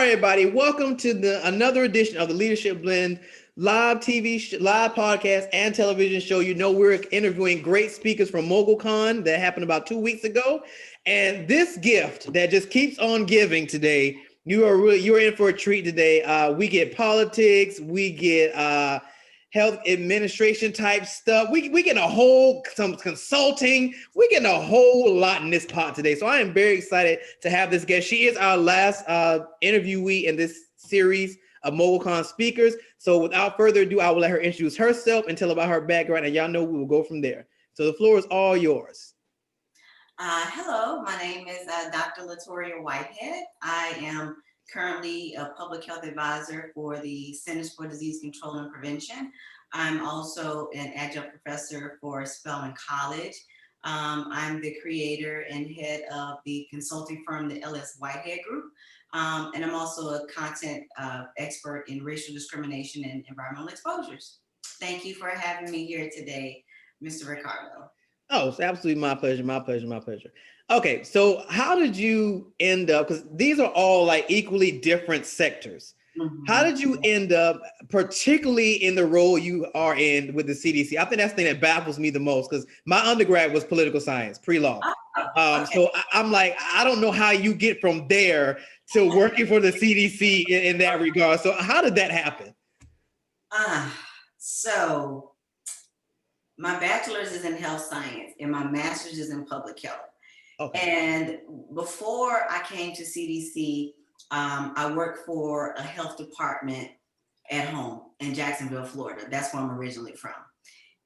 right, everybody. Welcome to another edition of the Leadership Blend live live podcast and television show. You know, we're interviewing great speakers from Mogulcon that happened about 2 weeks ago. And this gift that just keeps on giving today, you're in for a treat today. We get politics, we get health administration type stuff. We get some consulting. We get a whole lot in this pot today. So I am very excited to have this guest. She is our last interviewee in this series of Mogulcon speakers. So without further ado, I will let her introduce herself and tell about her background, and y'all know we will go from there. So the floor is all yours. Hello, my name is Dr. LaToria Whitehead. I am currently a public health advisor for the Centers for Disease Control and Prevention. I'm also an adjunct professor for Spelman College. I'm the creator and head of the consulting firm, the L.S. Whitehead Group. And I'm also a content expert in racial discrimination and environmental exposures. Thank you for having me here today, Mr. Ricardo. Oh, it's absolutely my pleasure, my pleasure, my pleasure. Okay, so how did you end up, because these are all like equally different sectors. Mm-hmm. How did you end up, particularly in the role you are in with the CDC? I think that's the thing that baffles me the most, because my undergrad was political science, pre-law. Okay. So I'm like, I don't know how you get from there to working for the CDC in that regard. So how did that happen? My bachelor's is in health science and my master's is in public health. Okay. And before I came to CDC, I worked for a health department at home in Jacksonville, Florida. That's where I'm originally from.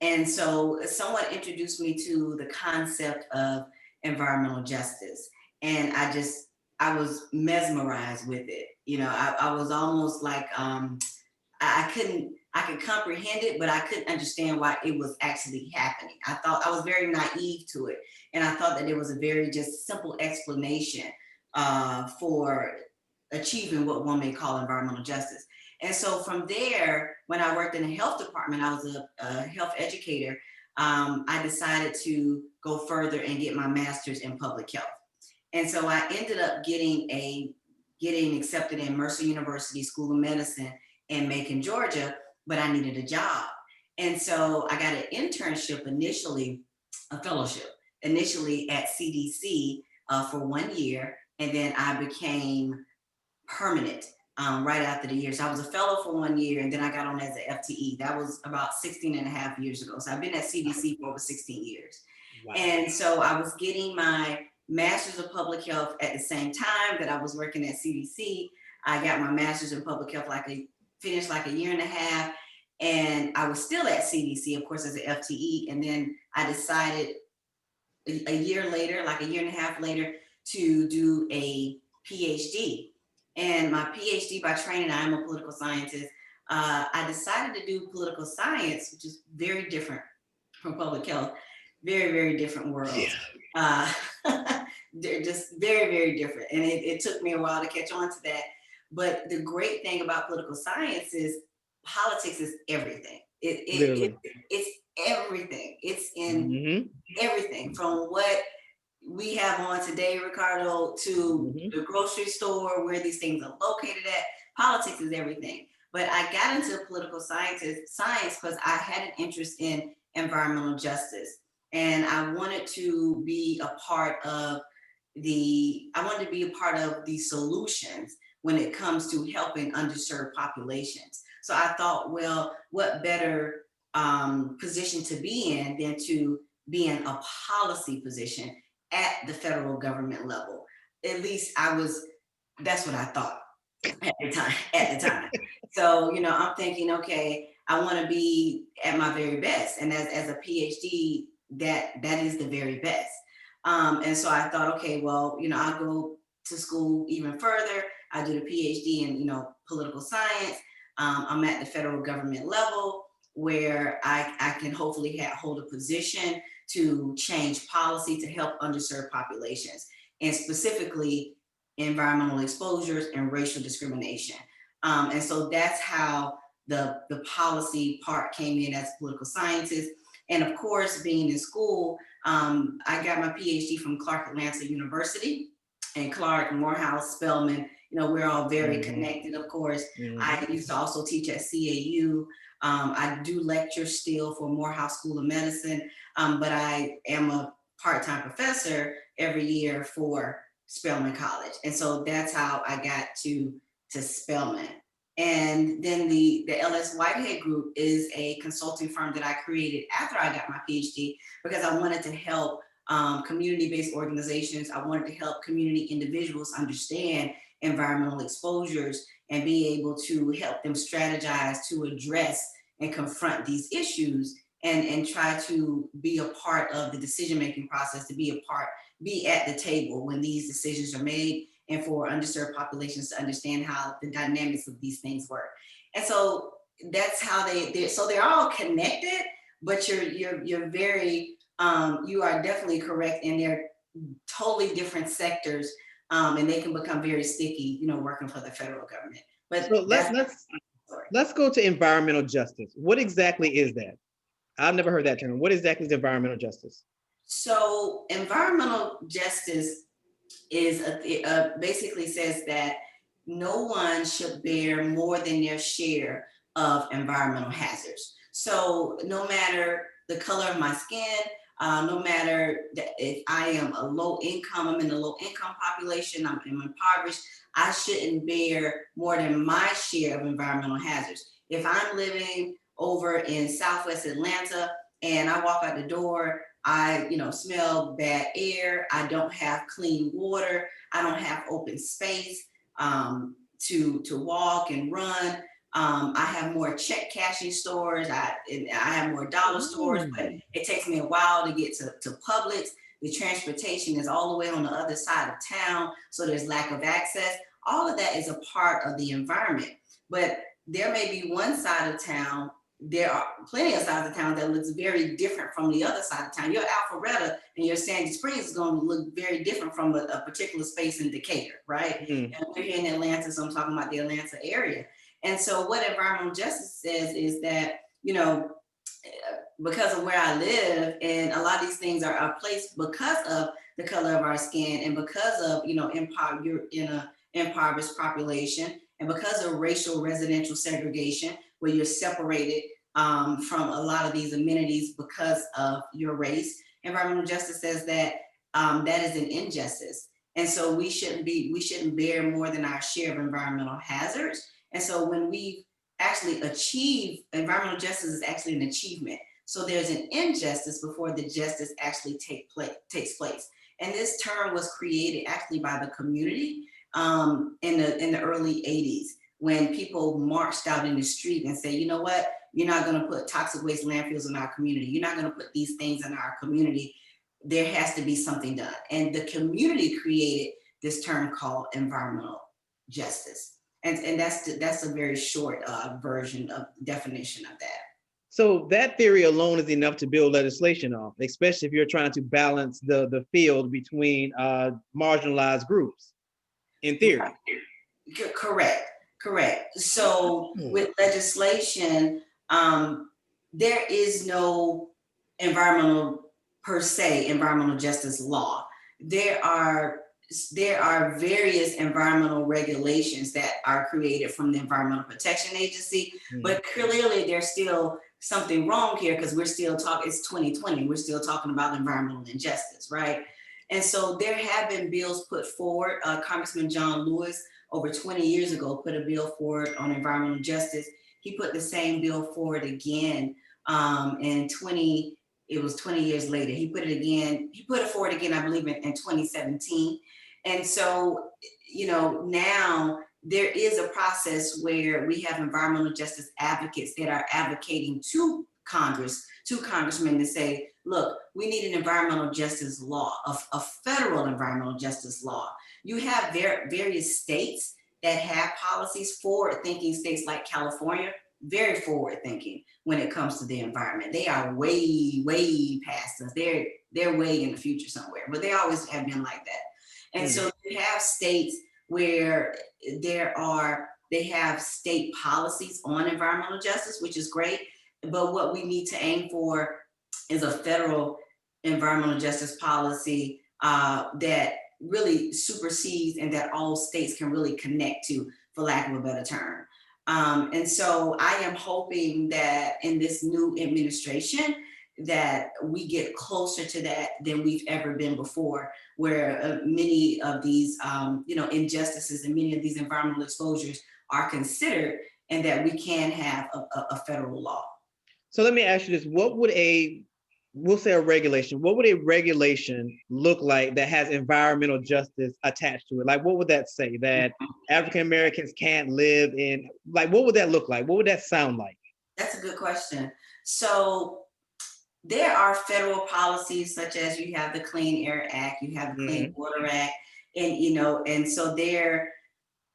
And so someone introduced me to the concept of environmental justice. And I was mesmerized with it. You know, I was almost like, I could comprehend it, but I couldn't understand why it was actually happening. I thought I was very naive to it. And I thought that it was a very just simple explanation for achieving what one may call environmental justice. And so from there, when I worked in the health department, I was a health educator. I decided to go further and get my master's in public health. And so I ended up getting accepted in Mercer University School of Medicine in Macon, Georgia, but I needed a job. And so I got an internship initially, a fellowship, initially at CDC for 1 year. And then I became permanent right after the year. So I was a fellow for 1 year and then I got on as an FTE. That was about 16 and a half years ago. So I've been at CDC for over 16 years. Wow. And so I was getting my master's of public health at the same time that I was working at CDC. I got my master's in public health finished like a year and a half. And I was still at CDC, of course, as an FTE. And then I decided a year later, like a year and a half later, to do a Ph.D. And my Ph.D. by training, I'm a political scientist. I decided to do political science, which is very different from public health. Very, very different worlds. Yeah. They're just very, very different. And it took me a while to catch on to that. But the great thing about political science is politics is everything. It's everything. It's in everything, from what we have on today, Ricardo, to the grocery store, where these things are located at. Politics is everything. But I got into political science because I had an interest in environmental justice. And I wanted to be a part of the solutions when it comes to helping underserved populations. So I thought, well, what better position to be in than to be in a policy position at the federal government level. At least that's what I thought at the time. So, you know, I'm thinking, okay, I want to be at my very best. And as a PhD, that is the very best. And so I thought, okay, well, you know, I'll go to school even further. I did a PhD in, you know, political science. I'm at the federal government level where I can hopefully hold a position to change policy to help underserved populations, and specifically environmental exposures and racial discrimination. And so that's how the policy part came in as a political scientist. And of course, being in school, I got my PhD from Clark Atlanta University, and Clark, Morehouse, Spelman, we're all very connected, of course. Mm-hmm. I used to also teach at CAU. I do lecture still for Morehouse School of Medicine, but I am a part-time professor every year for Spelman College. And so that's how I got to Spelman. And then the LS Whitehead Group is a consulting firm that I created after I got my PhD, because I wanted to help community-based organizations. I wanted to help community individuals understand environmental exposures and be able to help them strategize to address and confront these issues, and try to be a part of the decision-making process, to be at the table when these decisions are made, and for underserved populations to understand how the dynamics of these things work. And so that's how they're all connected, but you're very, you are definitely correct, and they're totally different sectors, and they can become very sticky, working for the federal government. But so let's go to environmental justice. What exactly is that? I've never heard that term. What exactly is environmental justice? So environmental justice is basically says that no one should bear more than their share of environmental hazards. So no matter the color of my skin, no matter if I am a low income, I'm in a low income population, I'm impoverished, I shouldn't bear more than my share of environmental hazards. If I'm living over in Southwest Atlanta and I walk out the door, I smell bad air, I don't have clean water, I don't have open space to walk and run. I have more check cashing stores. I have more dollar stores, but it takes me a while to get to Publix. The transportation is all the way on the other side of town, so there's lack of access. All of that is a part of the environment. But there may be one side of town, there are plenty of sides of town that looks very different from the other side of town. Your Alpharetta and your Sandy Springs is going to look very different from a particular space in Decatur, right? And we're here in Atlanta, so I'm talking about the Atlanta area. And so what environmental justice says is that, because of where I live, and a lot of these things are placed because of the color of our skin, and because of, you're in an impoverished population, and because of racial residential segregation, where you're separated from a lot of these amenities because of your race. Environmental justice says that that is an injustice. And so we shouldn't bear more than our share of environmental hazards. And so when we actually achieve, environmental justice is actually an achievement. So there's an injustice before the justice actually takes place. And this term was created actually by the community in the early 80s, when people marched out in the street and say, you know what, you're not going to put toxic waste landfills in our community. You're not going to put these things in our community. There has to be something done. And the community created this term called environmental justice. And that's a very short version of definition of that. So that theory alone is enough to build legislation off, especially if you're trying to balance the field between marginalized groups, in theory. Correct. So with legislation, there is no environmental justice law. There are various environmental regulations that are created from the Environmental Protection Agency, but clearly there's still something wrong here, because we're still talking, it's 2020, we're still talking about environmental injustice, right? And so there have been bills put forward. Congressman John Lewis, over 20 years ago, put a bill forward on environmental justice. He put the same bill forward again it was 20 years later. He put it forward again, I believe in 2017. And so, now there is a process where we have environmental justice advocates that are advocating to Congress, to congressmen, to say, look, we need an environmental justice law, a federal environmental justice law. You have various states that have policies, forward-thinking states like California, very forward-thinking when it comes to the environment. They are way, way past us. They're way in the future somewhere, but they always have been like that. And so you have states where they have state policies on environmental justice, which is great. But what we need to aim for is a federal environmental justice policy that really supersedes and that all states can really connect to, for lack of a better term. And so I am hoping that in this new administration, that we get closer to that than we've ever been before, where many of these, injustices and many of these environmental exposures are considered, and that we can have a federal law. So let me ask you this: what would we'll say a regulation? What would a regulation look like that has environmental justice attached to it? Like, what would that say? That African Americans can't live in? Like, what would that look like? What would that sound like? That's a good question. So there are federal policies such as you have the Clean Air Act, you have the Clean Water Act, and so they're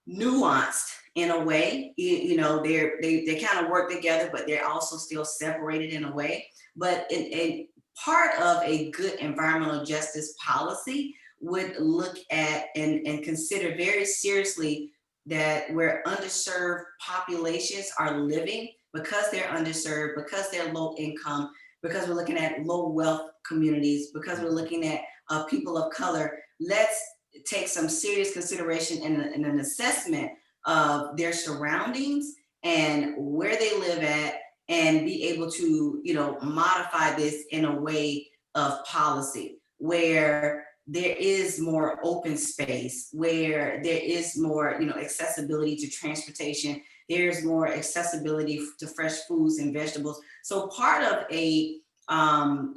nuanced in a way. They kind of work together, but they're also still separated in a way. But a part of a good environmental justice policy would look at and consider very seriously that where underserved populations are living, because they're underserved, because they're low income, because we're looking at low wealth communities, because we're looking at people of color, let's take some serious consideration and an assessment of their surroundings and where they live at, and be able to, modify this in a way of policy where there is more open space, where there is more, accessibility to transportation, there's more accessibility to fresh foods and vegetables. So part of and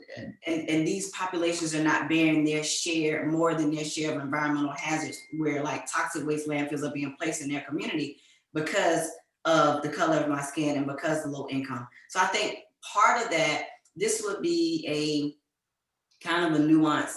these populations are not bearing their share, more than their share of environmental hazards, where like toxic waste landfills are being placed in their community because of the color of my skin and because of low income. So I think part of that, this would be a kind of a nuanced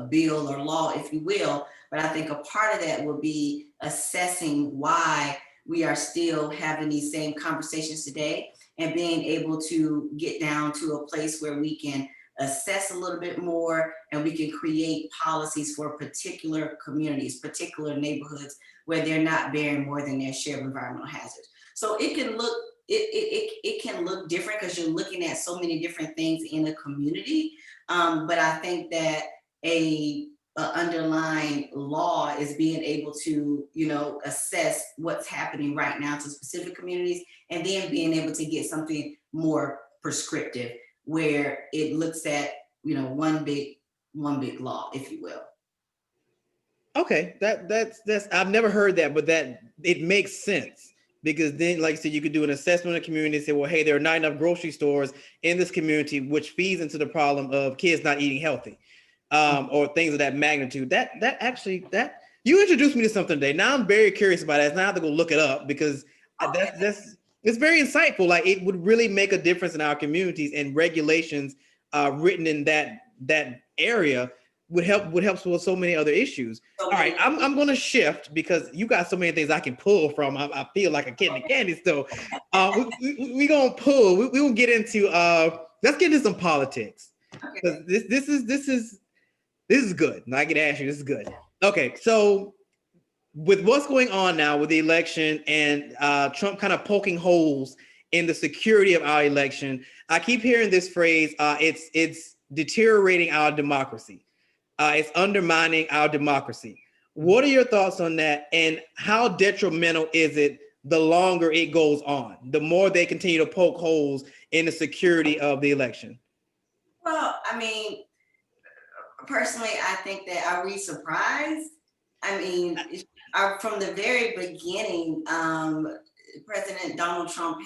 bill or law, if you will. But I think a part of that would be assessing why we are still having these same conversations today, and being able to get down to a place where we can assess a little bit more, and we can create policies for particular communities, particular neighborhoods where they're not bearing more than their share of environmental hazards. So it can look, it can look different because you're looking at so many different things in a community. But I think that a underlying law is being able to, assess what's happening right now to specific communities, and then being able to get something more prescriptive where it looks at, one big law, if you will. Okay, that's I've never heard that, but that it makes sense, because then, like I said, you could do an assessment of the community and say, well, hey, there are not enough grocery stores in this community, which feeds into the problem of kids not eating healthy, or things of that magnitude. That you introduced me to something today. Now I'm very curious about it. Now I have to go look it up, because it's very insightful. Like, it would really make a difference in our communities, and regulations written in that area would help with so many other issues. All right, I'm going to shift, because you got so many things I can pull from. I feel like a kid in a candy store. We gonna pull. We gonna get into let's get into some politics, because this is good. And I get to ask you, this is good. Okay, so with what's going on now with the election and Trump kind of poking holes in the security of our election, I keep hearing this phrase. It's deteriorating our democracy. It's undermining our democracy. What are your thoughts on that? And how detrimental is it the longer it goes on, the more they continue to poke holes in the security of the election? Well, I mean, personally, I think that, are we surprised? I mean, from the very beginning, President Donald Trump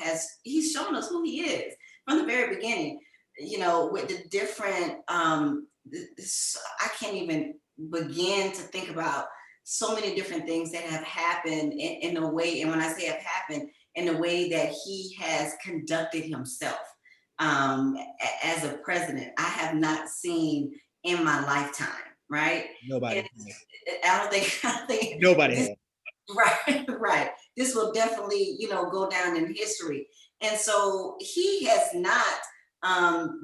he's shown us who he is from the very beginning, with the different, I can't even begin to think about so many different things that have happened in a way. And when I say have happened, in the way that he has conducted himself as a president, I have not seen in my lifetime, right? Nobody. I don't think nobody has. Right. This will definitely, go down in history. And so he has not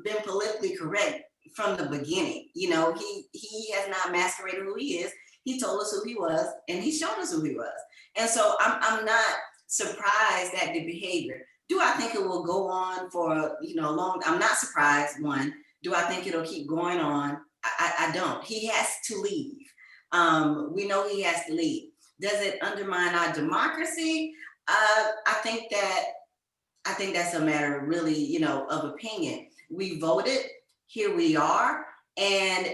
been politically correct from the beginning. He has not masqueraded who he is. He told us who he was, and he's shown us who he was. And so I'm not surprised at the behavior. Do I think it will go on for long? I'm not surprised. One, do I think it'll keep going on? I don't. He has to leave. We know he has to leave. Does it undermine our democracy? I think that's a matter really, of opinion. We voted, here we are, and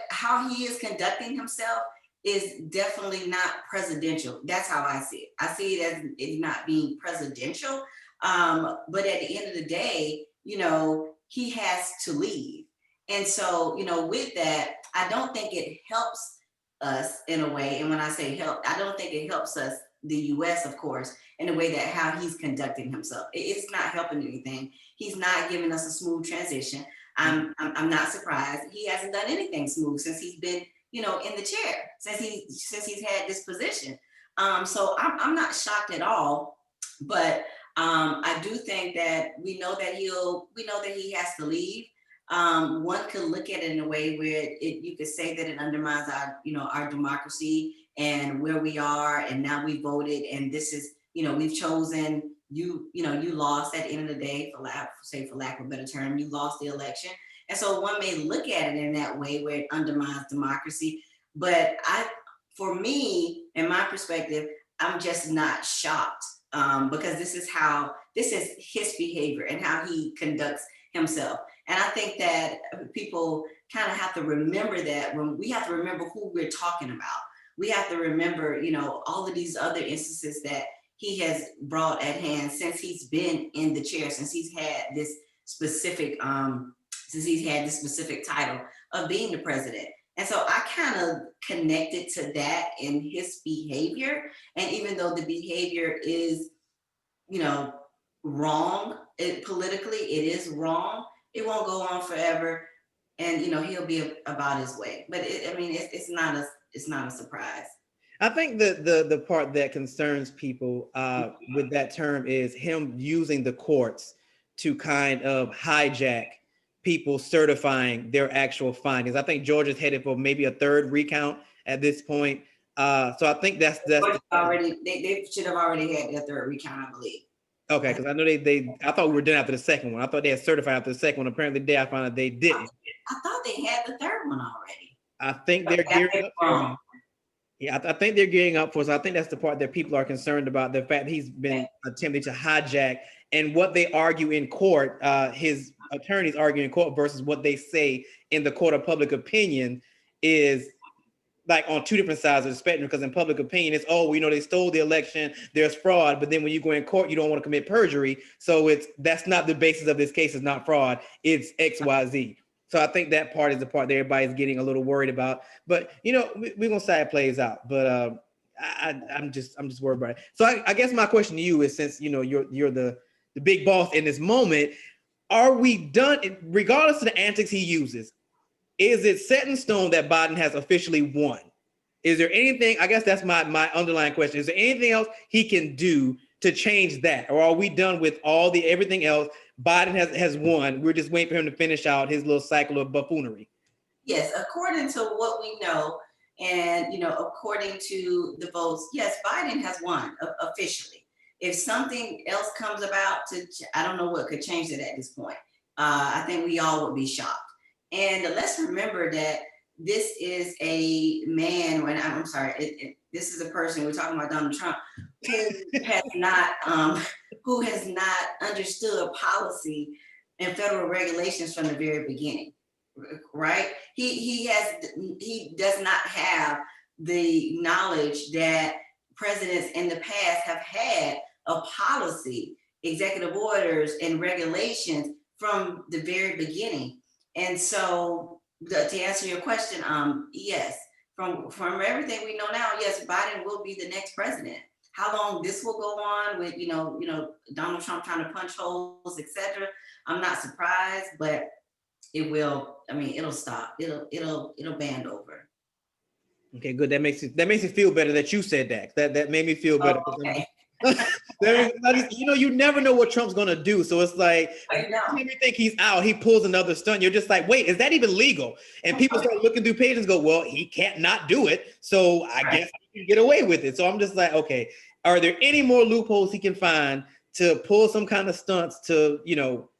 how he is conducting himself is definitely not presidential. That's how I see it. I see it as it not being presidential. But at the end of the day, he has to leave. And so, with that, I don't think it helps us in a way. And when I say help, I don't think it helps us, the US, of course, in a way that how he's conducting himself. It's not helping anything. He's not giving us a smooth transition. I'm not surprised. He hasn't done anything smooth since he's been, in the chair, since he's had this position. So I'm not shocked at all, but I do think that we know that he has to leave. One could look at it in a way where you could say that it undermines our democracy and where we are, and now we voted, and this is, we've chosen you lost at the end of the day, for lack of a better term, you lost the election. And so one may look at it in that way where it undermines democracy. But for me, in my perspective, I'm just not shocked, because this is his behavior and how he conducts himself. And I think that people kind of have to remember that when we have to remember who we're talking about. We have to remember, all of these other instances that he has brought at hand since he's been in the chair, since he's had this specific title of being the president. And so I kind of connected to that in his behavior. And even though the behavior is, wrong, politically, it is wrong, it won't go on forever. And, he'll be about his way. But it's not a surprise. I think the part that concerns people with that term is him using the courts to kind of hijack people certifying their actual findings. I think Georgia's headed for maybe a third recount at this point. So I think that's already they should have already had their third recount, I believe. Okay, because I know I thought we were done after the second one. I thought they had certified after the second one. Apparently, today I found out they didn't. I thought they had the third one already. I think they're gearing up. Yeah, I think they're gearing up for. So I think that's the part that people are concerned about, the fact that he's been attempting to hijack, and what they argue in court, his attorneys argue in court versus what they say in the court of public opinion is like on two different sides of the spectrum. Because in public opinion, it's, they stole the election, there's fraud. But then when you go in court, you don't want to commit perjury. So that's not the basis of this case. It's not fraud. It's XYZ. So I think that part is the part that everybody's getting a little worried about. But we're gonna see how it plays out. But I'm just worried about it. So I guess my question to you is, since you're the big boss in this moment, are we done, regardless of the antics he uses? Is it set in stone that Biden has officially won? Is there anything, I guess that's my underlying question, is there anything else he can do to change that? Or are we done with everything else? Biden has won. We're just waiting for him to finish out his little cycle of buffoonery. Yes, according to what we know, and according to the votes, yes, Biden has won officially. If something else comes about, I don't know what could change it at this point. I think we all would be shocked. And let's remember that this is a man, this is a person, we're talking about Donald Trump, who has not understood policy and federal regulations from the very beginning, right? He does not have the knowledge that presidents in the past have had of policy, executive orders, and regulations from the very beginning. And so, to answer your question, yes, from everything we know now, yes, Biden will be the next president. How long this will go on with Donald Trump trying to punch holes, etc., I'm not surprised, but it will. It'll stop. It'll band over. Okay, good. That makes it feel better that you said that. That made me feel better. Oh, okay. You never know what Trump's gonna do. So it's like, you think he's out, he pulls another stunt. You're just like, wait, is that even legal? And people start looking through pages and go, well, he can't not do it. So I guess he can get away with it. So I'm just like, okay, are there any more loopholes he can find to pull some kind of stunts to,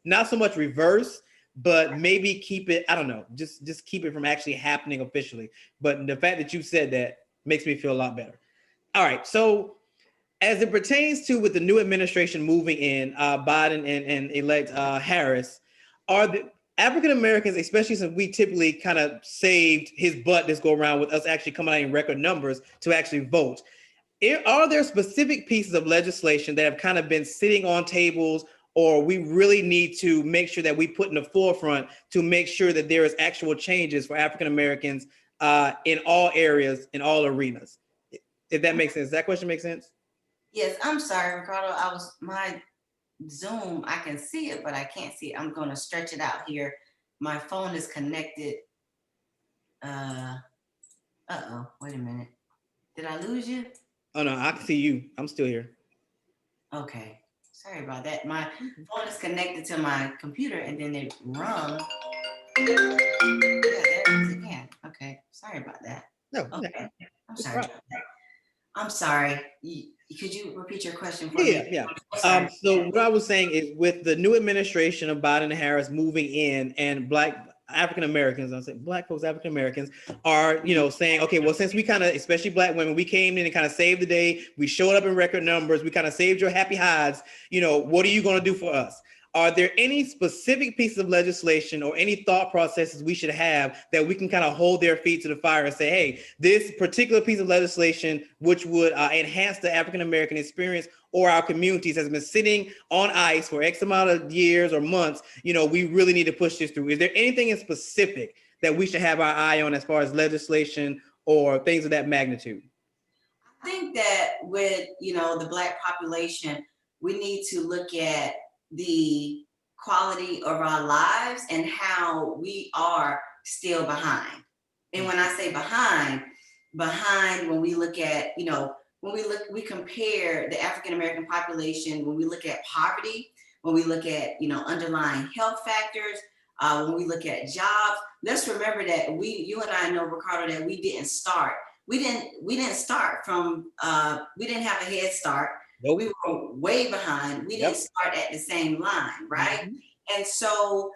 not so much reverse, but maybe keep it, I don't know, just keep it from actually happening officially. But the fact that you said that makes me feel a lot better. All right, so as it pertains to with the new administration moving in, Biden and elect Harris, are the African Americans, especially since we typically kind of saved his butt this go around with us actually coming out in record numbers to actually vote, are there specific pieces of legislation that have kind of been sitting on tables, or we really need to make sure that we put in the forefront to make sure that there is actual changes for African Americans in all areas, in all arenas? If that makes sense. Does that question make sense? Yes, I'm sorry, Ricardo. My Zoom, I can see it, but I can't see it. I'm going to stretch it out here. My phone is connected. Uh-oh, wait a minute. Did I lose you? Oh no, I can see you. I'm still here. Okay, sorry about that. My phone is connected to my computer and then it rung. Yeah, there it is again. Okay, sorry about that. No, okay, I'm sorry right. about that. I'm sorry. Could you repeat your question for me? Yeah. So what I was saying is with the new administration of Biden and Harris moving in, and Black African Americans, I'll say Black folks, African Americans are, saying, okay, well, since we kind of, especially Black women, we came in and kind of saved the day. We showed up in record numbers. We kind of saved your happy hides. What are you going to do for us? Are there any specific pieces of legislation or any thought processes we should have that we can kind of hold their feet to the fire and say, hey, this particular piece of legislation, which would enhance the African-American experience or our communities, has been sitting on ice for X amount of years or months, we really need to push this through? Is there anything in specific that we should have our eye on as far as legislation or things of that magnitude? I think that with, the Black population, we need to look at the quality of our lives and how we are still behind. And when I say behind when we look at, we compare the African-American population, when we look at poverty, when we look at, underlying health factors, when we look at jobs, let's remember that you and I know, Ricardo, that we didn't start from, we didn't have a head start. Nope. We were way behind. We didn't start at the same line, right? Mm-hmm. And so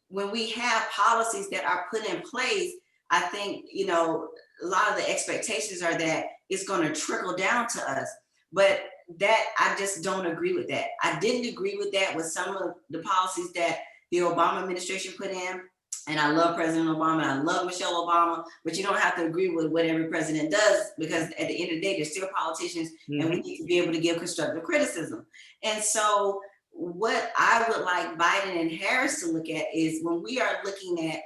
when we have policies that are put in place, I think, a lot of the expectations are that it's going to trickle down to us. But that, I just don't agree with that. I didn't agree with that with some of the policies that the Obama administration put in. And I love President Obama, and I love Michelle Obama, but you don't have to agree with what every president does, because at the end of the day, they're still politicians, mm-hmm. and we need to be able to give constructive criticism. And so what I would like Biden and Harris to look at is, when we are looking at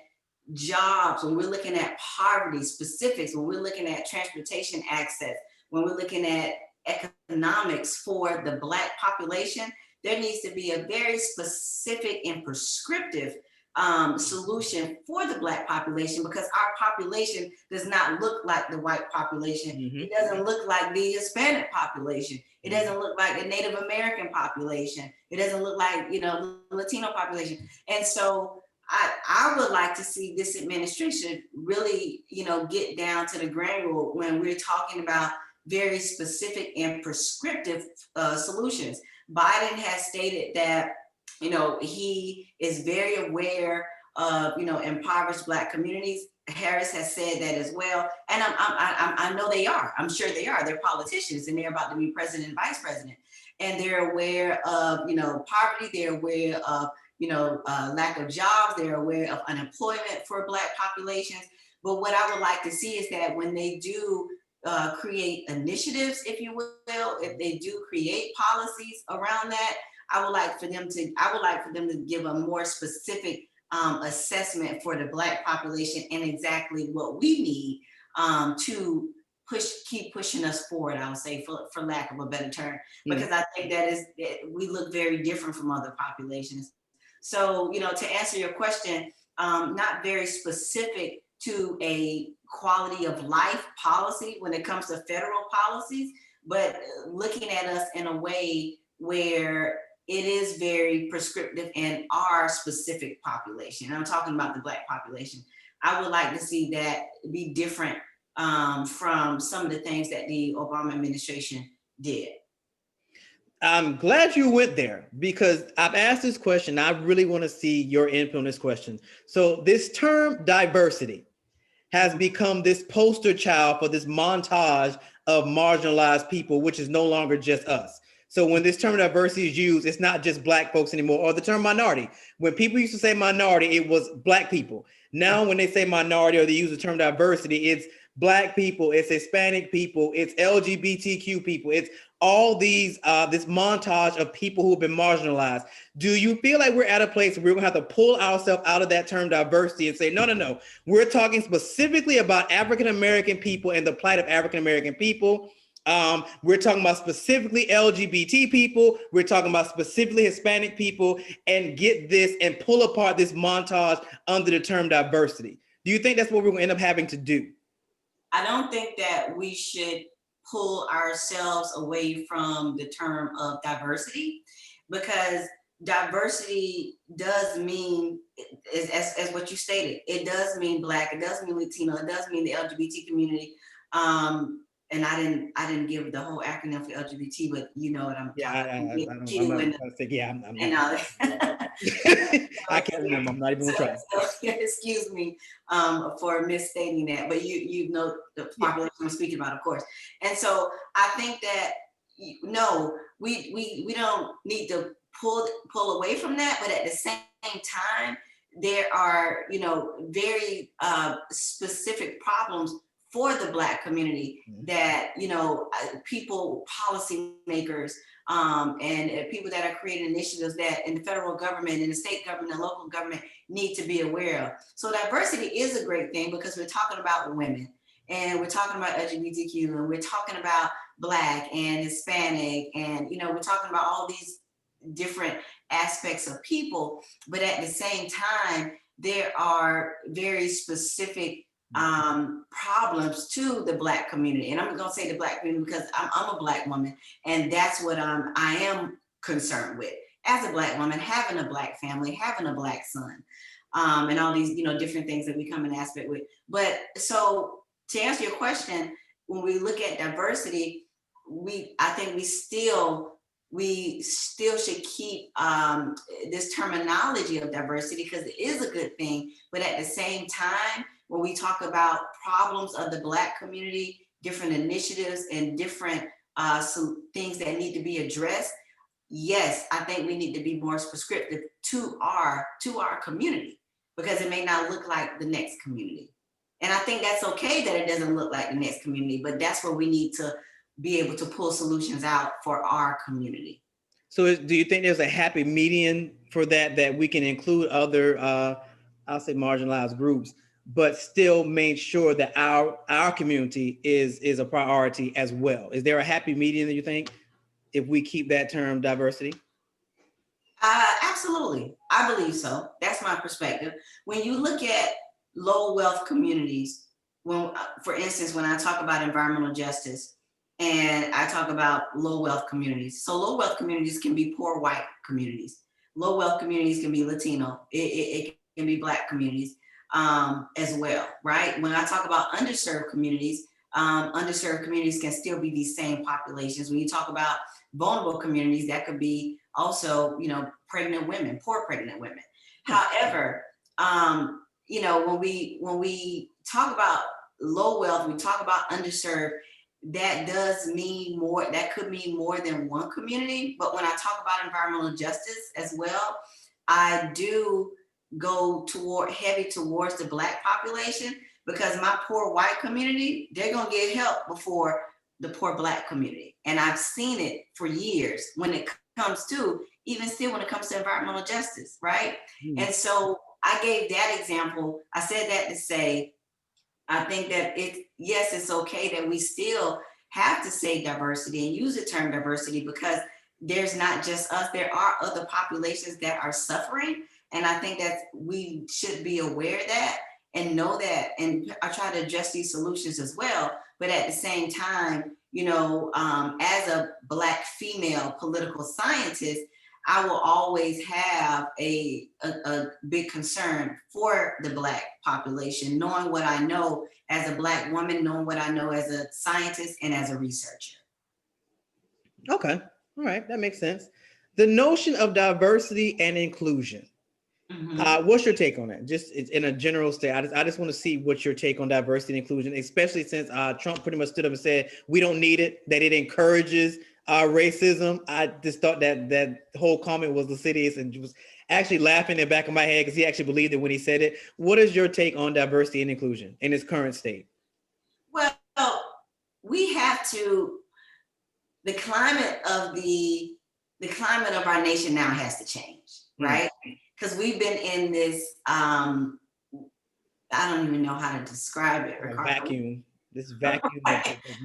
jobs, when we're looking at poverty specifics, when we're looking at transportation access, when we're looking at economics for the Black population, there needs to be a very specific and prescriptive solution for the Black population, because our population does not look like the white population. Mm-hmm. It doesn't look like the Hispanic population. It doesn't look like the Native American population. It doesn't look like, the Latino population. And so I would like to see this administration really, get down to the granular when we're talking about very specific and prescriptive solutions. Biden has stated that, he is very aware of, impoverished Black communities. Harris has said that as well. And I know they are. I'm sure they are. They're politicians, and they're about to be president and vice president. And they're aware of, poverty. They're aware of, lack of jobs. They're aware of unemployment for Black populations. But what I would like to see is that when they do create initiatives, if you will, if they do create policies around that, I would like for them to give a more specific assessment for the Black population and exactly what we need to keep pushing us forward, I would say, for lack of a better term, because I think that we look very different from other populations. So, to answer your question, not very specific to a quality of life policy when it comes to federal policies, but looking at us in a way where it is very prescriptive in our specific population. And I'm talking about the Black population. I would like to see that be different from some of the things that the Obama administration did. I'm glad you went there because I've asked this question. I really want to see your input on this question. So this term diversity has become this poster child for this montage of marginalized people, which is no longer just us. So when this term diversity is used, it's not just Black folks anymore, or the term minority. When people used to say minority, it was Black people. Now, when they say minority or they use the term diversity, it's Black people, it's Hispanic people, it's LGBTQ people, it's all these this montage of people who've been marginalized. Do you feel like we're at a place where we're gonna have to pull ourselves out of that term diversity and say, no, no, no, we're talking specifically about African American people and the plight of African American people? We're talking about specifically LGBT people. We're talking about specifically Hispanic people, and get this and pull apart this montage under the term diversity. Do you think that's what we're gonna end up having to do? I don't think that we should pull ourselves away from the term of diversity, because diversity does mean, as what you stated, it does mean Black, it does mean Latino, it does mean the LGBT community. And I didn't give the whole acronym for LGBT, but you know what I'm talking about. And all that. I can't remember. I'm not even gonna try. Excuse me for misstating that, but you know the population I'm speaking about, of course. And so I think that no, we don't need to pull away from that, but at the same time, there are very specific problems for the Black community that people, policymakers, and people that are creating initiatives that in the federal government, in the state government, and local government need to be aware of. So diversity is a great thing because we're talking about women, and we're talking about LGBTQ, and we're talking about Black and Hispanic, and we're talking about all these different aspects of people. But at the same time, there are very specific problems to the Black community. And I'm gonna say the Black community because I'm a Black woman, and that's what I am concerned with. As a Black woman, having a Black family, having a Black son, and all these different things that we come in aspect with. But so to answer your question, when we look at diversity, I think we still should keep this terminology of diversity because it is a good thing. But at the same time, when we talk about problems of the Black community, different initiatives and different things that need to be addressed, yes, I think we need to be more prescriptive to our community because it may not look like the next community. And I think that's okay that it doesn't look like the next community, but that's where we need to be able to pull solutions out for our community. So do you think there's a happy median for that we can include other, I'll say marginalized groups, but still make sure that our community is a priority as well? Is there a happy median that you think if we keep that term diversity? Absolutely. I believe so. That's my perspective. When you look at low wealth communities, for instance, when I talk about environmental justice and I talk about low wealth communities. So low wealth communities can be poor white communities. Low wealth communities can be Latino. It can be Black communities as well, right? When I talk about underserved communities can still be these same populations. When you talk about vulnerable communities, that could be also, pregnant women, poor pregnant women. However, when we talk about low wealth, we talk about underserved, that could mean more than one community. But when I talk about environmental justice as well, I do go heavy towards the Black population because my poor white community, they're gonna get help before the poor Black community. And I've seen it for years when it comes to, even still when it comes to environmental justice, right? And so I gave that example. I said that to say, I think that it's okay that we still have to say diversity and use the term diversity because there's not just us, there are other populations that are suffering. And I think that we should be aware of that and know that. And I try to address these solutions as well. But at the same time, as a Black female political scientist, I will always have a big concern for the Black population, knowing what I know as a Black woman, knowing what I know as a scientist and as a researcher. Okay. All right, that makes sense. The notion of diversity and inclusion. What's your take on that? Just in a general state, I just want to see what's your take on diversity and inclusion, especially since Trump pretty much stood up and said we don't need it, that it encourages racism. I just thought that whole comment was insidious and was actually laughing in the back of my head because he actually believed it when he said it. What is your take on diversity and inclusion in its current state? Well, we have to. The climate of our nation now has to change, right? Because we've been in this, I don't even know how to describe it, Ricardo. Vacuum. This vacuum of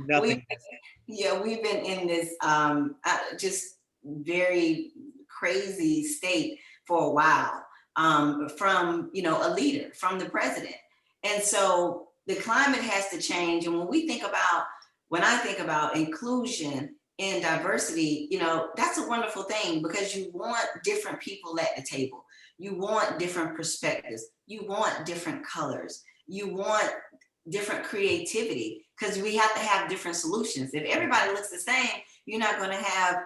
nothing. We've been in this just very crazy state for a while, from a leader, from the president. And so the climate has to change. And when I think about inclusion and diversity, that's a wonderful thing because you want different people at the table. You want different perspectives. You want different colors. You want different creativity because we have to have different solutions. If everybody looks the same, you're not going to have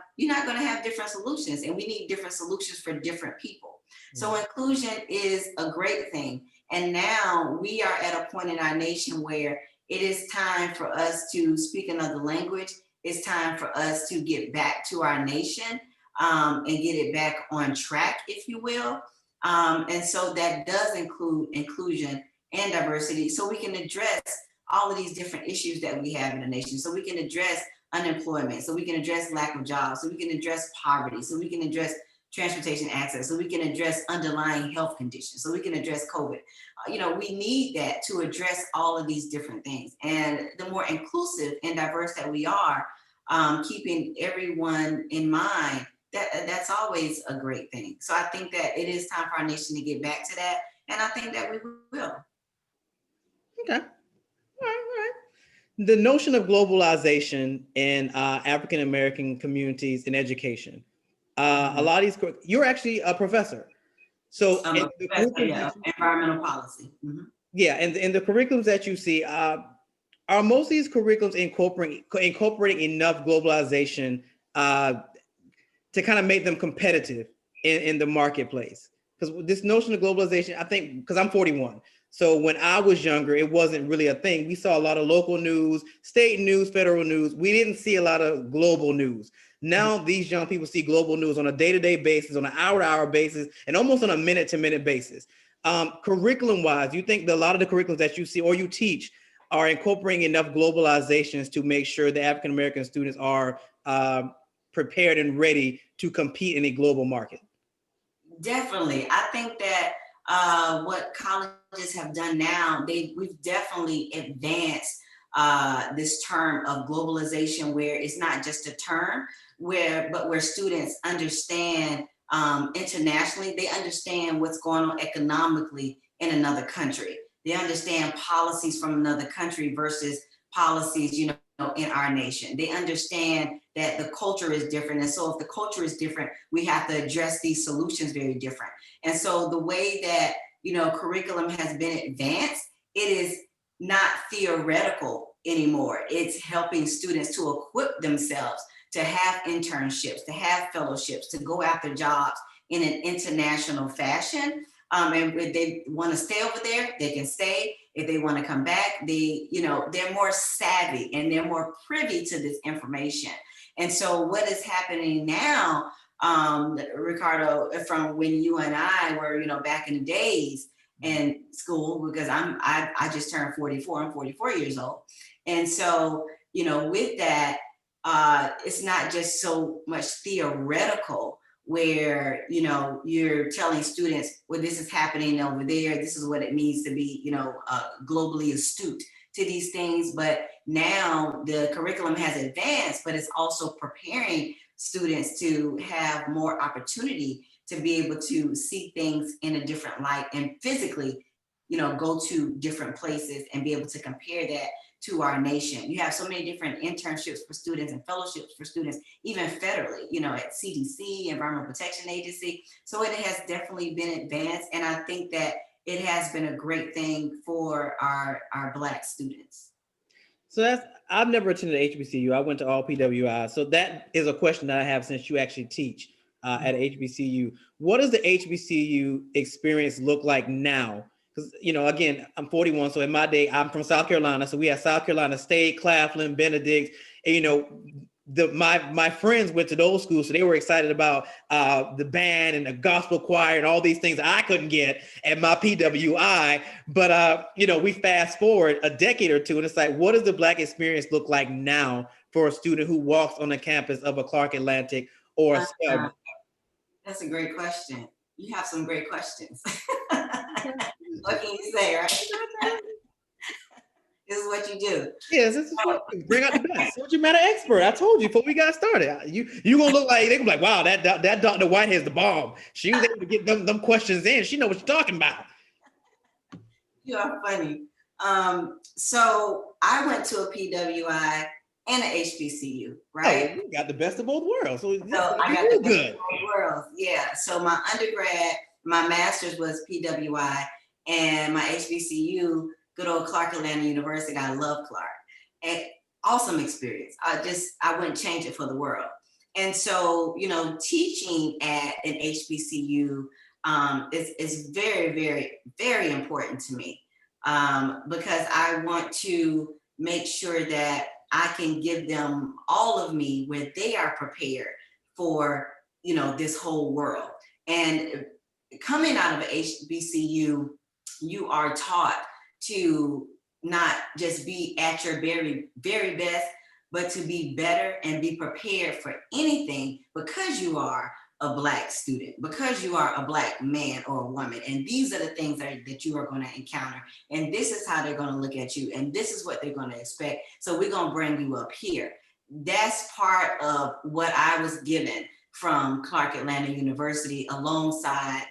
different solutions, and we need different solutions for different people. So inclusion is a great thing. And now we are at a point in our nation where it is time for us to speak another language. It's time for us to get back to our nation and get it back on track, if you will. And so that does include inclusion and diversity, so we can address all of these different issues that we have in the nation. So we can address unemployment, so we can address lack of jobs, so we can address poverty, so we can address transportation access, so we can address underlying health conditions, so we can address COVID. We need that to address all of these different things. And the more inclusive and diverse that we are, keeping everyone in mind, that's always a great thing. So I think that it is time for our nation to get back to that. And I think that we will. Okay. All right. The notion of globalization in African-American communities in education. A lot of these, you're actually a professor. So environmental policy. Yeah, and in the curriculums that you see, are most of these curriculums incorporating enough globalization to kind of make them competitive in the marketplace? Because this notion of globalization, I think, because I'm 41. So when I was younger, it wasn't really a thing. We saw a lot of local news, state news, federal news. We didn't see a lot of global news. Now these young people see global news on a day-to-day basis, on an hour-to-hour basis, and almost on a minute-to-minute basis. Curriculum-wise, you think that a lot of the curriculums that you see or you teach are incorporating enough globalizations to make sure the African-American students are prepared and ready to compete in a global market? Definitely. I think that what colleges have done now, we've definitely advanced this term of globalization, where it's not just a term, but where students understand internationally, they understand what's going on economically in another country. They understand policies from another country versus policies, in our nation. They understand that the culture is different. And so if the culture is different, we have to address these solutions very different. And so the way that, curriculum has been advanced, it is not theoretical anymore. It's helping students to equip themselves to have internships, to have fellowships, to go after jobs in an international fashion. And if they want to stay over there, they can stay. If they want to come back, they're more savvy and they're more privy to this information. And so what is happening now, Ricardo, from when you and I were, back in the days in school, because I just turned 44, I'm 44 years old. And so, with that, it's not just so much theoretical, where you're telling students, well, this is happening over there, this is what it means to be globally astute to these things. But now the curriculum has advanced, but it's also preparing students to have more opportunity to be able to see things in a different light and physically go to different places and be able to compare that to our nation. You have so many different internships for students and fellowships for students, even federally, at CDC, Environmental Protection Agency. So it has definitely been advanced. And I think that it has been a great thing for our Black students. So I've never attended HBCU. I went to all PWI. So that is a question that I have since you actually teach at HBCU. What does the HBCU experience look like now? Because, again, I'm 41. So in my day, I'm from South Carolina. So we had South Carolina State, Claflin, Benedict, and, my friends went to those schools, so they were excited about the band and the gospel choir and all these things I couldn't get at my PWI. But we fast forward a decade or two, and it's like, what does the Black experience look like now for a student who walks on the campus of a Clark Atlantic or a Spelman? That's a great question. You have some great questions. What can you say, right? This is what you do. Yes, this is what you bring out the best. Subject matter expert. I told you before we got started. You gonna look like, they gonna be like, wow, that Dr. Whitehead's the bomb. She was able to get them questions in. She know what you're talking about. You are funny. So I went to a PWI and an HBCU, right? Oh, you got the best of both worlds. So I got the best of both worlds. Yeah. So my undergrad, my master's was PWI, and my HBCU, good old Clark Atlanta University. I love Clark. And awesome experience. I wouldn't change it for the world. And so, teaching at an HBCU is very, very, very important to me, because I want to make sure that I can give them all of me where they are prepared for, this whole world. And coming out of an HBCU, you are taught to not just be at your very, very best, but to be better and be prepared for anything, because you are a Black student, because you are a Black man or a woman. And these are the things that you are going to encounter. And this is how they're going to look at you. And this is what they're going to expect. So we're going to bring you up here. That's part of what I was given from Clark Atlanta University, alongside,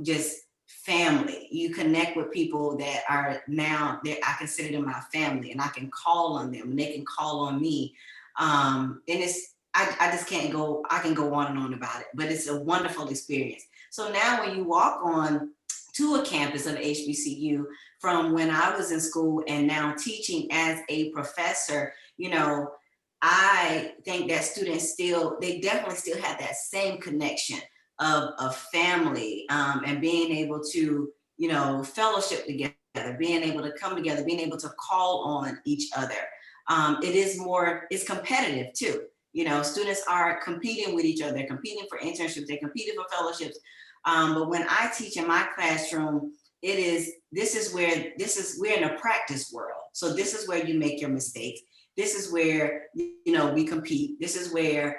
just family. You connect with people that are now, I consider them my family, and I can call on them and they can call on me. And I just can't go, I can go on and on about it, but it's a wonderful experience. So now when you walk on to a campus of HBCU, from when I was in school and now teaching as a professor, I think that students they definitely still have that same connection of family, and being able to, fellowship together, being able to come together, being able to call on each other. It's competitive too. Students are competing with each other. They're competing for internships. They're competing for fellowships. But when I teach in my classroom, we're in a practice world. So this is where you make your mistakes. This is where, we compete. This is where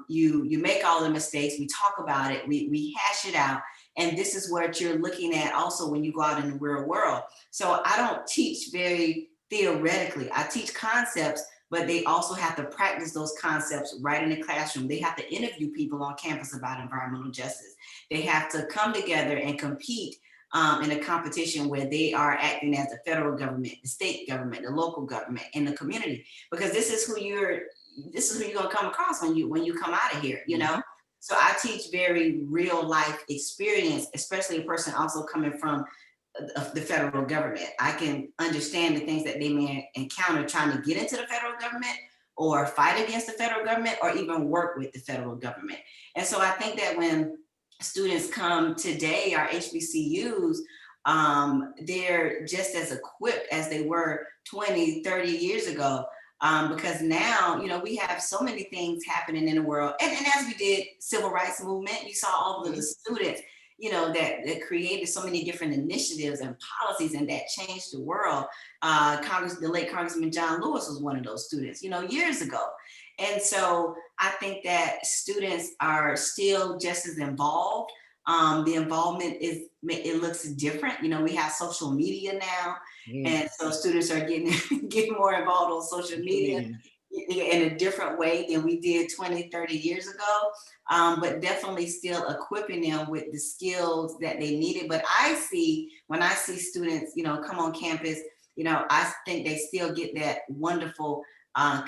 you make all the mistakes. We talk about it. We hash it out. And this is what you're looking at also when you go out in the real world. So I don't teach very theoretically. I teach concepts, but they also have to practice those concepts right in the classroom. They have to interview people on campus about environmental justice. They have to come together and compete in a competition where they are acting as the federal government, the state government, the local government, and the community, because this is who you're gonna come across when you come out of here, So I teach very real life experience, especially a person also coming from the federal government. I can understand the things that they may encounter trying to get into the federal government, or fight against the federal government, or even work with the federal government. And so I think that when students come today, our HBCUs, they're just as equipped as they were 20, 30 years ago. Because now, we have so many things happening in the world. And as we did civil rights movement, you saw all of the students, that created so many different initiatives and policies, and that changed the world. The late Congressman John Lewis was one of those students, years ago. And so I think that students are still just as involved. The involvement it looks different. We have social media now, and so students are getting more involved on social media in a different way than we did 20, 30 years ago. But definitely still equipping them with the skills that they needed. But when I see students, come on campus, I think they still get that wonderful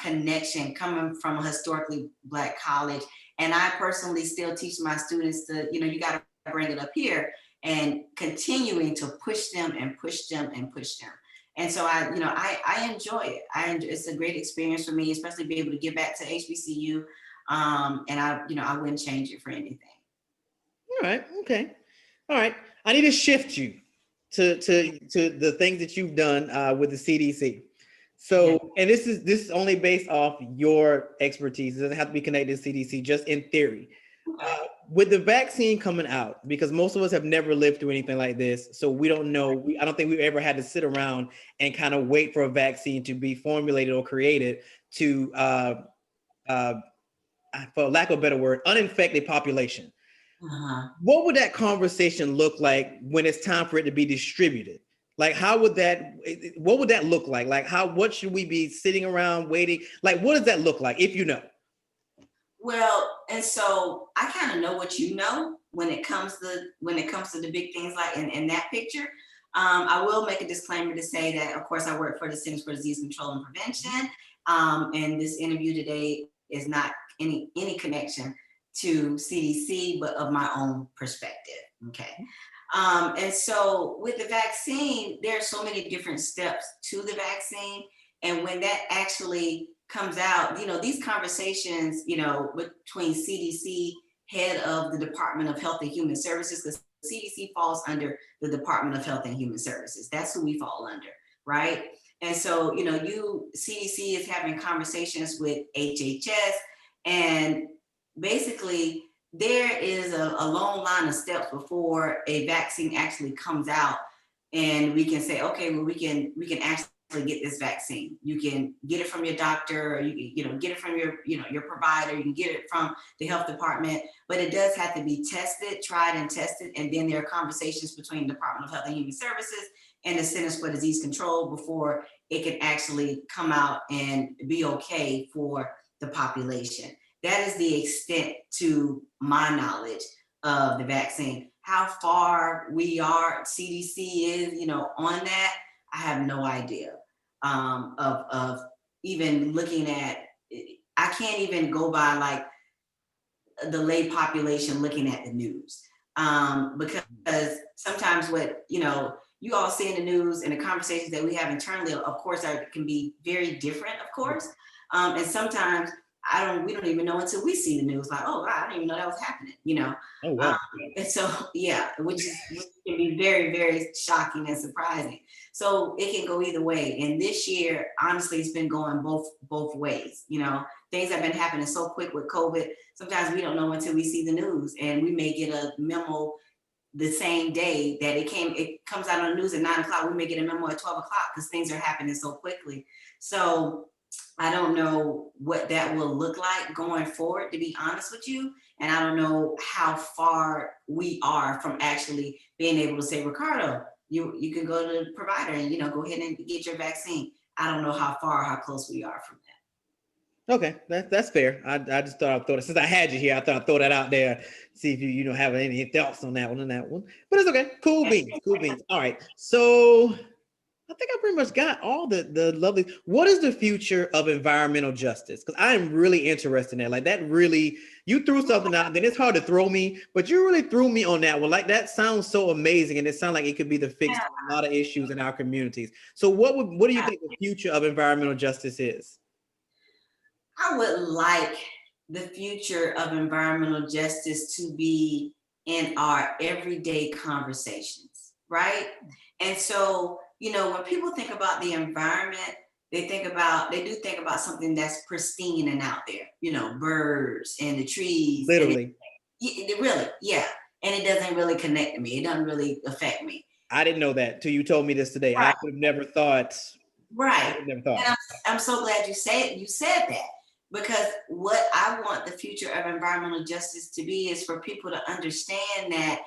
connection coming from a historically Black college. And I personally still teach my students to, you got to bring it up here, and continuing to push them and push them and push them. And so I enjoy it. It's a great experience for me, especially be able to give back to HBCU. And I wouldn't change it for anything. All right. Okay. All right. I need to shift you to the things that you've done with the CDC. So, and this is only based off your expertise. It doesn't have to be connected to CDC, just in theory. With the vaccine coming out, because most of us have never lived through anything like this, so we don't know. I don't think we've ever had to sit around and kind of wait for a vaccine to be formulated or created to, for lack of a better word, uninfected population. What would that conversation look like when it's time for it to be distributed? Like, what would that look like? Like, what should we be sitting around waiting? Like, what does that look like, if you know? Well, and so I kind of know what you know when it comes to the big things like in that picture. I will make a disclaimer to say that, of course, I work for the Centers for Disease Control and Prevention, and this interview today is not any connection to CDC, but of my own perspective. Okay. And so with the vaccine, there are so many different steps to the vaccine. And when that actually comes out, these conversations, between CDC, head of the Department of Health and Human Services, because CDC falls under the Department of Health and Human Services. That's who we fall under, right? And so, CDC is having conversations with HHS, and basically there is a long line of steps before a vaccine actually comes out, and we can say, okay, well, we can actually get this vaccine. You can get it from your doctor, or you can, get it from your provider. You can get it from the health department, but it does have to be tested, tried and tested. And then there are conversations between the Department of Health and Human Services and the Centers for Disease Control before it can actually come out and be okay for the population. That is the extent, to my knowledge, of the vaccine. How far CDC is, on that, I have no idea. Of even looking at, I can't even go by like the lay population looking at the news, because sometimes what you all see in the news and the conversations that we have internally, of course, can be very different, of course, and sometimes we don't even know until we see the news, like, oh, I didn't even know that was happening, Oh, wow. And so, which can be very, very shocking and surprising. So it can go either way. And this year, honestly, it's been going both ways. Things have been happening so quick with COVID. Sometimes we don't know until we see the news, and we may get a memo the same day that it comes out on the news at 9:00. We may get a memo at 12:00 because things are happening so quickly. So I don't know what that will look like going forward, to be honest with you. And I don't know how far we are from actually being able to say, Ricardo, you can go to the provider and, go ahead and get your vaccine. I don't know how close we are from that. Okay, that's fair. I just thought I'd throw it, since I had you here, I thought I'd throw that out there, see if you have any thoughts on that one. But it's okay. Cool beans. All right. So I think I pretty much got all the lovely. What is the future of environmental justice? Because I am really interested in that. Like, that really, you threw something out, then it's hard to throw me, but you really threw me on that one. Like, that sounds so amazing, and it sounds like it could be the fix to a lot of issues in our communities. So what do you think the future of environmental justice is? I would like the future of environmental justice to be in our everyday conversations, right? And so, when people think about the environment, they do think about something that's pristine and out there, birds and the trees. Literally. Really, yeah. And it doesn't really connect to me. It doesn't really affect me. I didn't know that till you told me this today. Right. I would have never thought. Right. And I'm so glad you said that, because what I want the future of environmental justice to be is for people to understand that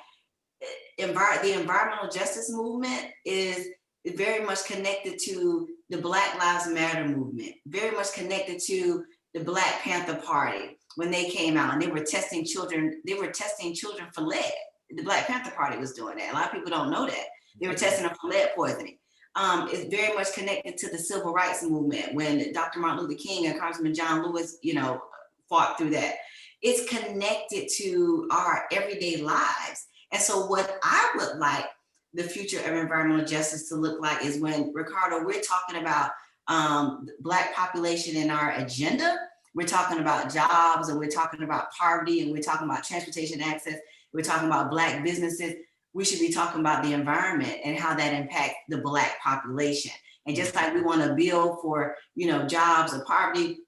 the environmental justice movement is very much connected to the Black Lives Matter movement, very much connected to the Black Panther Party when they came out and they were testing children for lead. The Black Panther Party was doing that. A lot of people don't know that. They were testing them for lead poisoning. It's very much connected to the civil rights movement when Dr. Martin Luther King and Congressman John Lewis, fought through that. It's connected to our everyday lives. And so what I would like the future of environmental justice to look like is when, Ricardo, we're talking about Black population in our agenda. We're talking about jobs, and we're talking about poverty, and we're talking about transportation access. We're talking about Black businesses. We should be talking about the environment and how that impacts the Black population. And just like we want a bill for, jobs or poverty,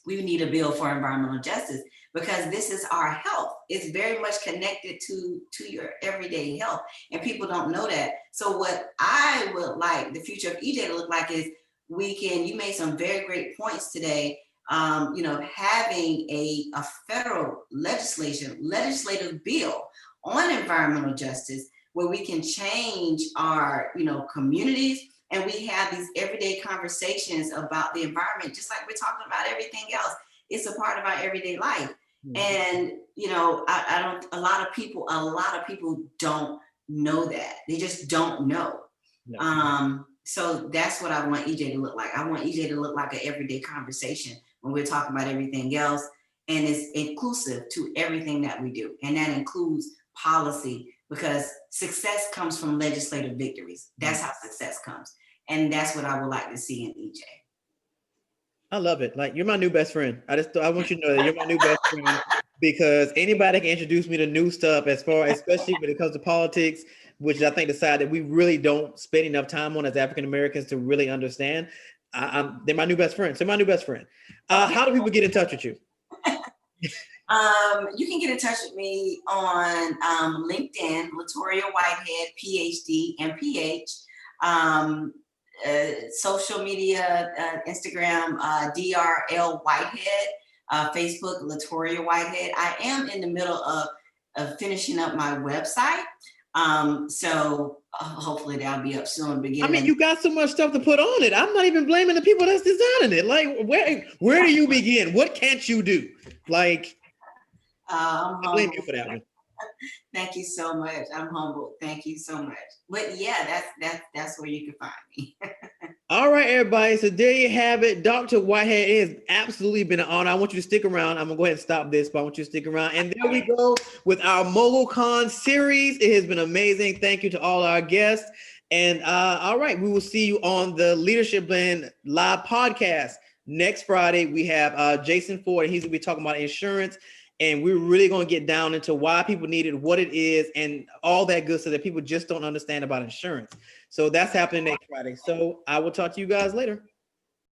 we need a bill for environmental justice, because this is our health. It's very much connected to your everyday health, and people don't know that. So what I would like the future of EJ to look like is you made some very great points today. Having a federal legislative bill on environmental justice, where we can change our, communities, and we have these everyday conversations about the environment, just like we're talking about everything else. It's a part of our everyday life. Mm-hmm. And, a lot of people don't know that. They just don't know. No. So that's what I want EJ to look like. I want EJ to look like an everyday conversation when we're talking about everything else, and it's inclusive to everything that we do. And that includes policy, because success comes from legislative victories. That's how success comes. And that's what I would like to see in EJ. I love it. Like, you're my new best friend. I want you to know that you're my new best friend, because anybody can introduce me to new stuff, especially when it comes to politics, which I think the side that we really don't spend enough time on as African Americans to really understand. They're my new best friend. So my new best friend. How do people get in touch with you? You can get in touch with me on LinkedIn, LaToria Whitehead, Ph.D, M.P.H. Social media, Instagram, DRL Whitehead, Facebook, LaToria Whitehead. I am in the middle of finishing up my website. So hopefully that'll be up soon. You got so much stuff to put on it. I'm not even blaming the people that's designing it. Like, where do you begin? What can't you do? Like, I blame you for that one. Thank you so much. I'm humbled. Thank you so much. But yeah, that's where you can find me. All right, everybody. So there you have it. Dr. Whitehead, it has absolutely been an honor. I want you to stick around. I'm gonna go ahead and stop this, but I want you to stick around. And there we go with our Mogulcon series. It has been amazing. Thank you to all our guests. And all right, we will see you on the Leadership Blend live podcast next Friday. We have Jason Ford, and he's gonna be talking about insurance. And we're really going to get down into why people need it, what it is, and all that good stuff that people just don't understand about insurance. So that's happening next Friday. So I will talk to you guys later.